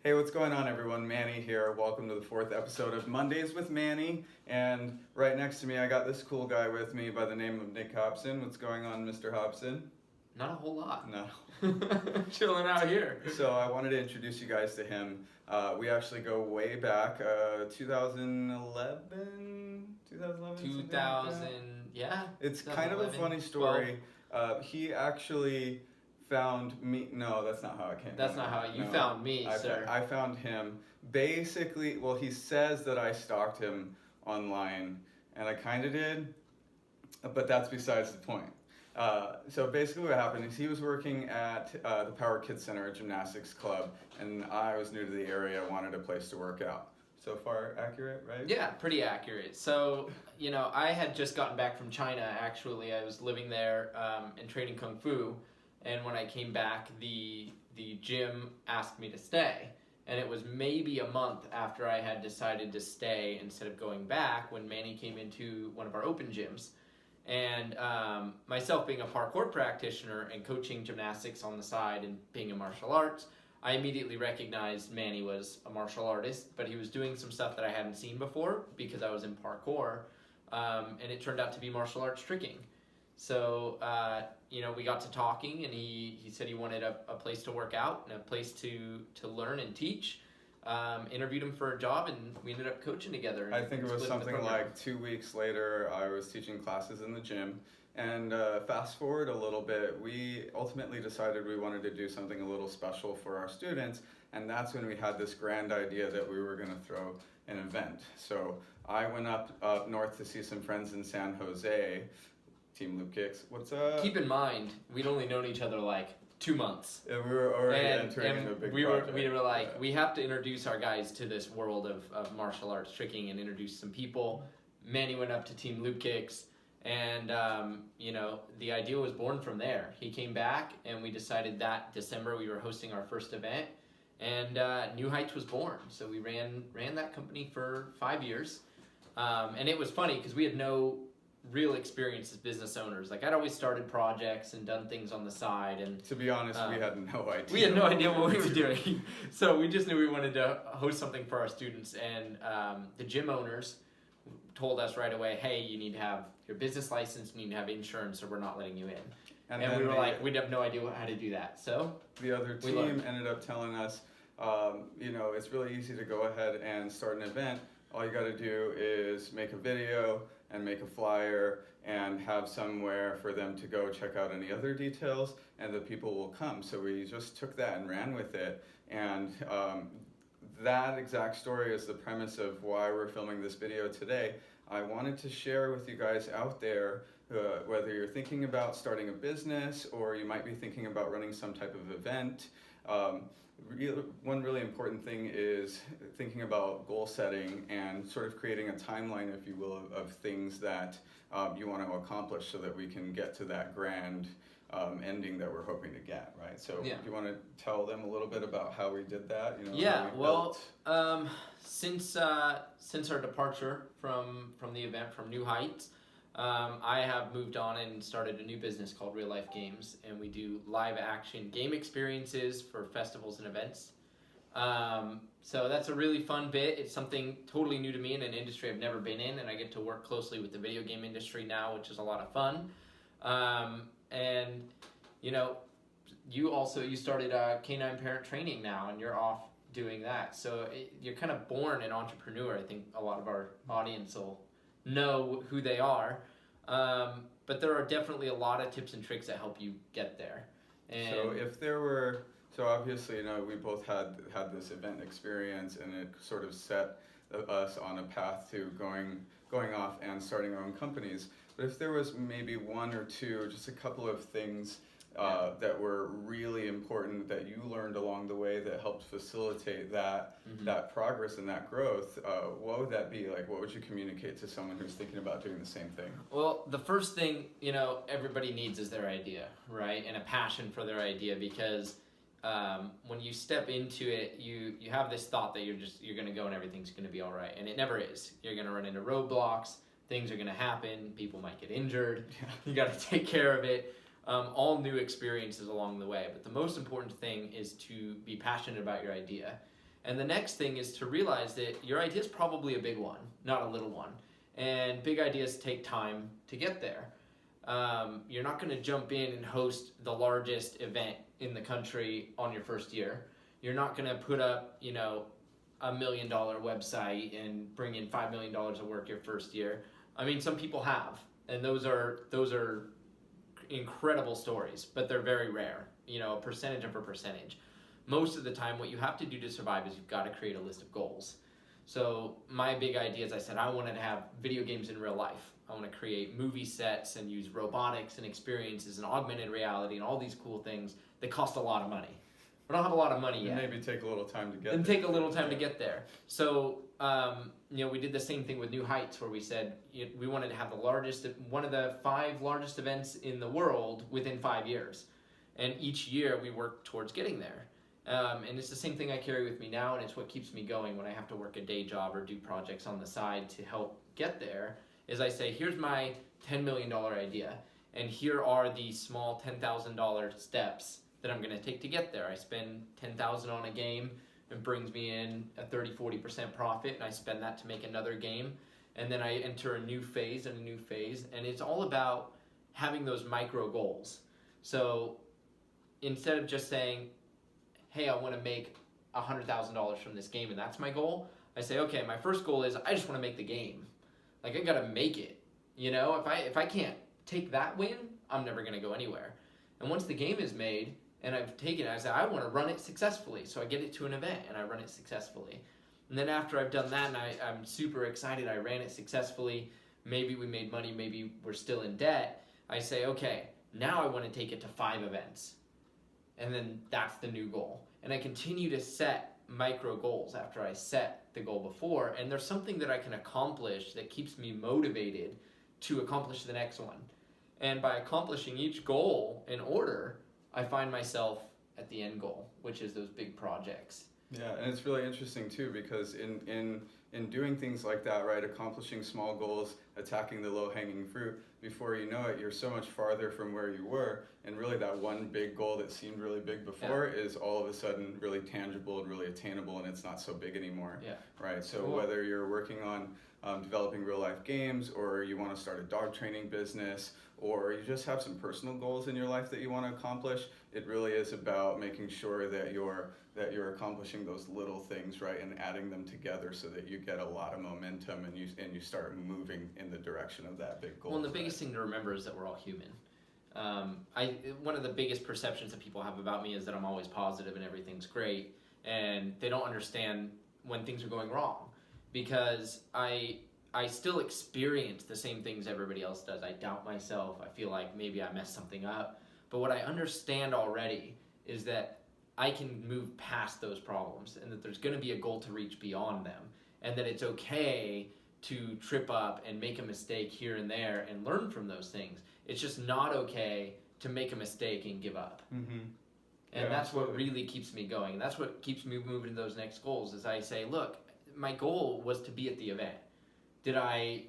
Hey, what's going on, everyone? Manny here. Welcome to the fourth episode of Mondays with Manny. And right next to me, I got this cool guy with me by the name of Nick Hobson. What's going on, Mr. Hobson? Not a whole lot. No. Chilling out here. So I wanted to introduce you guys to him. We actually go way back, 2011, 2000, yeah. It's kind of a funny story. He actually found me. No, that's not how it came. That's not how you found me, sir. I found him. Basically, well, he says that I stalked him online, and I kind of did, but that's besides the point. So basically what happened is he was working at the Power Kids Center, a gymnastics club, and I was new to the area, wanted a place to work out. So far accurate, right? Yeah, pretty accurate. So, I had just gotten back from China, actually. I was living there and training Kung Fu, and when I came back, the gym asked me to stay. And it was maybe a month after I had decided to stay instead of going back when Manny came into one of our open gyms. And myself being a parkour practitioner and coaching gymnastics on the side and being in martial arts, I immediately recognized Manny was a martial artist, but he was doing some stuff that I hadn't seen before because I was in parkour, and it turned out to be martial arts tricking. So, we got to talking, and he said he wanted a place to work out and a place to learn and teach. Interviewed him for a job, and we ended up coaching together. I think it was something like 2 weeks later, I was teaching classes in the gym. And fast forward a little bit, we ultimately decided we wanted to do something a little special for our students. And that's when we had this grand idea that we were going to throw an event. So I went up north to see some friends in San Jose. Team Loop Kicks, what's up? Keep in mind, we'd only known each other like 2 months. Yeah, we were already entering into a big project. We were like, we have to introduce our guys to this world of martial arts tricking and introduce some people. Manny went up to Team Loop Kicks, and the idea was born from there. He came back, and we decided that December we were hosting our first event, and New Heights was born. So we ran that company for 5 years, and it was funny because we had no real experience as business owners. Like, I'd always started projects and done things on the side, and to be honest, we had no idea. We had no idea what we were doing. So we just knew we wanted to host something for our students, and the gym owners told us right away, hey, you need to have your business license, you need to have insurance, or we're not letting you in. And we were like, we'd have no idea how to do that. So the other team ended up telling us, it's really easy to go ahead and start an event. All you got to do is make a video and make a flyer and have somewhere for them to go check out any other details, and the people will come. So we just took that and ran with it, and that exact story is the premise of why we're filming this video today. I wanted to share with you guys out there, whether you're thinking about starting a business or you might be thinking about running some type of event. One really important thing is thinking about goal setting and sort of creating a timeline, if you will, of things that you want to accomplish so that we can get to that grand ending that we're hoping to get, right? So do you want to tell them a little bit about how we did that? Since our departure from the event, from New Heights, I have moved on and started a new business called Real Life Games, and we do live action game experiences for festivals and events. So that's a really fun bit. It's something totally new to me in an industry I've never been in, and I get to work closely with the video game industry now, which is a lot of fun. You started Canine Parent Training now, and you're off doing that. So you're kind of born an entrepreneur. I think a lot of our audience will know who they are, but there are definitely a lot of tips and tricks that help you get there. And so obviously, we both had this event experience, and it sort of set us on a path to going off and starting our own companies. But if there was maybe one or two, just a couple of things that were really important that you learned along the way that helped facilitate that progress and that growth, what would that be? Like, what would you communicate to someone who's thinking about doing the same thing? Well, the first thing, everybody needs is their idea, right? And a passion for their idea, because when you step into it, you have this thought that you're going to go and everything's going to be all right. And it never is. You're going to run into roadblocks. Things are going to happen. People might get injured. You got to take care of it. All new experiences along the way. But the most important thing is to be passionate about your idea. And the next thing is to realize that your idea is probably a big one, not a little one. And big ideas take time to get there. You're not going to jump in and host the largest event in the country on your first year. You're not going to put up, $1 million website and bring in $5 million of work your first year. I mean, some people have, and those are incredible stories, but they're very rare. A percentage of a percentage. Most of the time, what you have to do to survive is you've got to create a list of goals. So my big idea is I said I wanted to have video games in real life. I want to create movie sets and use robotics and experiences and augmented reality and all these cool things that cost a lot of money. We don't have a lot of money yet. Maybe take a little time to get and there. take a little time to get there. So, we did the same thing with New Heights, where we said we wanted to have one of the 5 largest events in the world within 5 years. And each year we work towards getting there. And it's the same thing I carry with me now, and it's what keeps me going when I have to work a day job or do projects on the side to help get there, is I say, here's my $10 million idea, and here are the small $10,000 steps that I'm going to take to get there. I spend $10,000 on a game, it brings me in a 30-40% profit, and I spend that to make another game, and then I enter a new phase, and it's all about having those micro goals. So instead of just saying, hey, I want to make $100,000 from this game and that's my goal, I say, okay, my first goal is I just want to make the game. Like, I got to make it. If I can't take that win, I'm never going to go anywhere. And once the game is made and I've taken it, I say, I want to run it successfully. So I get it to an event and I run it successfully. And then after I've done that and I'm super excited, I ran it successfully, maybe we made money, maybe we're still in debt, I say, okay, now I want to take it to 5 events. And then that's the new goal. And I continue to set micro goals after I set the goal before, and there's something that I can accomplish that keeps me motivated to accomplish the next one. And by accomplishing each goal in order, I find myself at the end goal, which is those big projects. Yeah, and it's really interesting too, because in doing things like that, right, accomplishing small goals, attacking the low-hanging fruit, before you know it, you're so much farther from where you were, and really that one big goal that seemed really big before is all of a sudden really tangible and really attainable, and it's not so big anymore. Yeah. Right, so Cool. whether you're working on developing real-life games, or you want to start a dog training business, or you just have some personal goals in your life that you want to accomplish, it really is about making sure that you're accomplishing those little things, right, and adding them together so that you get a lot of momentum and you start moving in the direction of that big goal. Well, and the biggest thing to remember is that we're all human. One of the biggest perceptions that people have about me is that I'm always positive and everything's great, and they don't understand when things are going wrong, because I still experience the same things everybody else does. I doubt myself. I feel like maybe I messed something up. But what I understand already is that I can move past those problems, and that there's going to be a goal to reach beyond them, and that it's okay to trip up and make a mistake here and there and learn from those things. It's just not okay to make a mistake and give up. Mm-hmm. And that's what really keeps me going. And that's what keeps me moving to those next goals, is I say, look, my goal was to be at the event. Did I,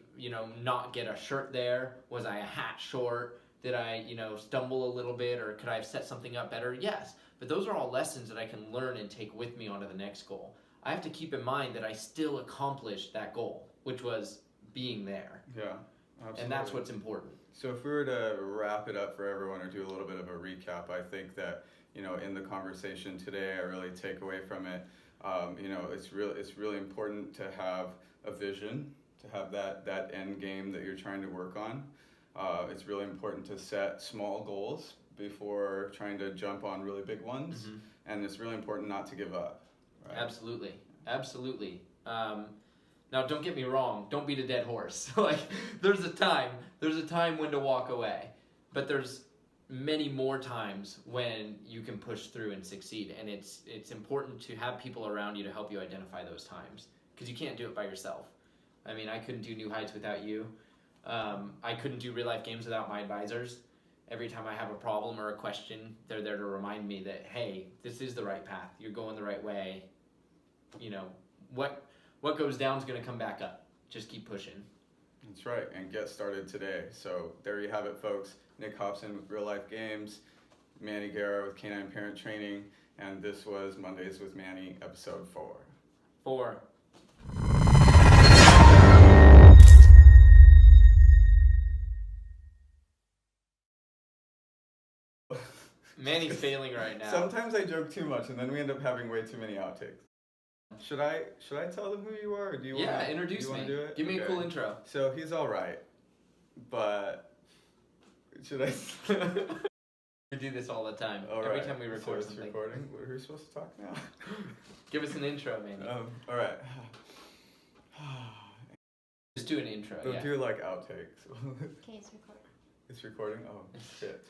not get a shirt there? Was I a hat short? Did I, stumble a little bit, or could I have set something up better? Yes. But those are all lessons that I can learn and take with me onto the next goal. I have to keep in mind that I still accomplished that goal, which was being there. Yeah, absolutely. And that's what's important. So if we were to wrap it up for everyone, or do a little bit of a recap, I think that, in the conversation today, I really take away from it, it's really important to have a vision, to have that end game that you're trying to work on. It's really important to set small goals before trying to jump on really big ones. Mm-hmm. And it's really important not to give up. Right? Absolutely. Now, don't get me wrong. Don't beat a dead horse. There's a time when to walk away, but there's many more times when you can push through and succeed. And it's important to have people around you to help you identify those times, because you can't do it by yourself. I mean, I couldn't do New Heights without you. I couldn't do real life games without my advisors. Every time I have a problem or a question, they're there to remind me that, hey, this is the right path. You're going the right way. What goes down is going to come back up. Just keep pushing. That's right, and get started today. So there you have it, folks. Nick Hobson with Real Life Games. Manny Guerra with Canine Parent Training, and this was Mondays with Manny, episode 4. 4. Manny's failing right now. Sometimes I joke too much, and then we end up having way too many outtakes. Should I tell them who you are, or do you want to introduce me. do it? Give me a cool intro. So he's all right, but should I? We do this all the time. All Every right. time we record so it's something. recording. What are we supposed to talk now? Give us an intro, Manny. All right. Just do an intro. We'll Yeah. do like outtakes. Okay, it's recording. It's recording. Oh shit.